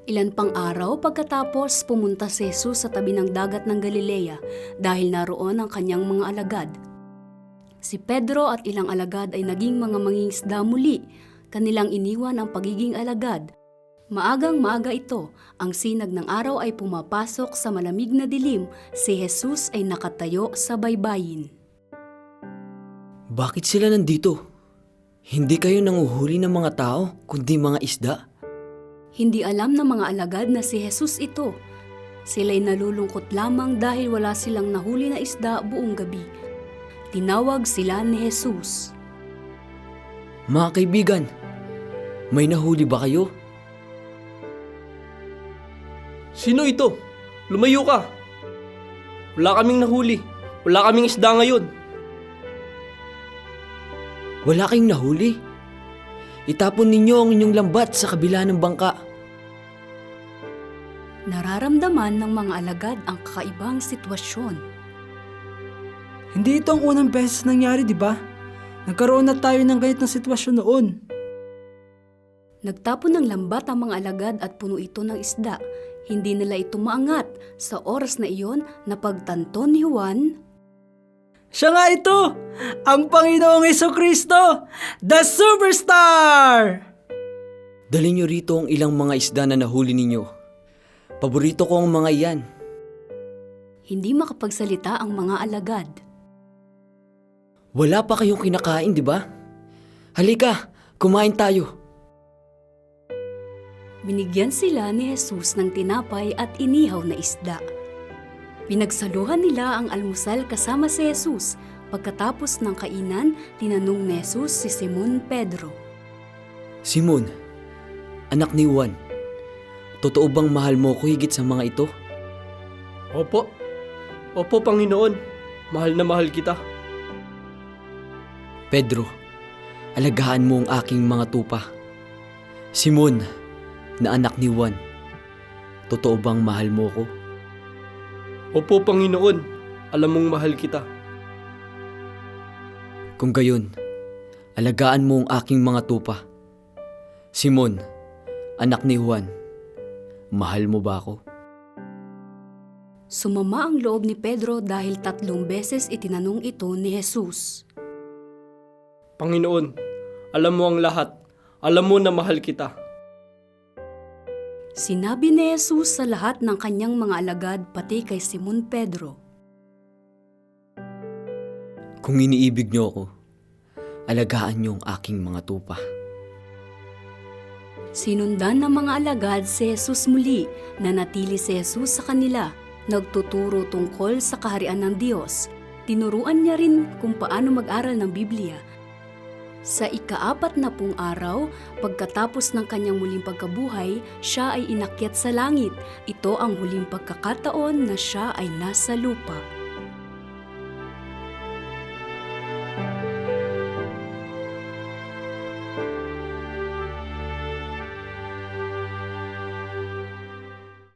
Ilan pang araw pagkatapos pumunta si Jesus sa tabi ng dagat ng Galilea dahil naroon ang kanyang mga alagad. Si Pedro at ilang alagad ay naging mga mangingisda muli, kanilang iniwan ang pagiging alagad. Maagang maaga ito, ang sinag ng araw ay pumapasok sa malamig na dilim, si Jesus ay nakatayo sa baybayin. Bakit sila nandito? Hindi kayo nanguhuli ng mga tao, kundi mga isda? Hindi alam ng mga alagad na si Jesus ito. Sila'y nalulungkot lamang dahil wala silang nahuli na isda buong gabi. Tinawag sila ni Jesus. Mga kaibigan, may nahuli ba kayo? Sino ito? Lumayo ka! Wala kaming nahuli. Wala kaming isda ngayon. Wala kayong nahuli? Itapon ninyo ang inyong lambat sa kabila ng bangka. Nararamdaman ng mga alagad ang kakaibang sitwasyon. Hindi ito ang unang beses nangyari, di ba? Nagkaroon na tayo ng ganitong sitwasyon noon. Nagtapon ng lambat ang mga alagad at puno ito ng isda. Hindi nila ito maangat. Sa oras na iyon, napagtanto ni Juan, Siya nga ito! Ang Panginoong Jesucristo! The Superstar! Dali nyo rito ang ilang mga isda na nahuli ninyo. Paborito ko ang mga iyan. hindi makapagsalita ang mga alagad. Wala pa kayong kinakain, di ba? Halika, kumain tayo. Binigyan sila ni Jesus ng tinapay at inihaw na isda. Pinagsaluhan nila ang almusal kasama si Jesus. Pagkatapos ng kainan, tinanong ni Jesus si Simon Pedro. Simon, anak ni Juan, totoo bang mahal mo ko higit sa mga ito? Opo. Opo, Panginoon. Mahal na mahal kita. Pedro, alagaan mo ang aking mga tupa. Simon, na anak ni Juan, totoo bang mahal mo ko? Opo, Panginoon. Alam mong mahal kita. Kung gayon, alagaan mo ang aking mga tupa. Simon, anak ni Juan, mahal mo ba ako? Sumama ang loob ni Pedro dahil 3 beses itinanong ito ni Jesus. Panginoon, alam mo ang lahat. Alam mo na mahal kita. Sinabi ni Jesus sa lahat ng kanyang mga alagad pati kay Simon Pedro. Kung iniibig niyo ako, alagaan niyo ang aking mga tupa. Sinundan ng mga alagad si Jesus muli, nanatili si Jesus sa kanila, nagtuturo tungkol sa kaharian ng Diyos. Tinuruan niya rin kung paano mag-aral ng Biblia. Sa ika-40 araw, pagkatapos ng kanyang muling pagkabuhay, siya ay inakyat sa langit. Ito ang huling pagkakataon na siya ay nasa lupa.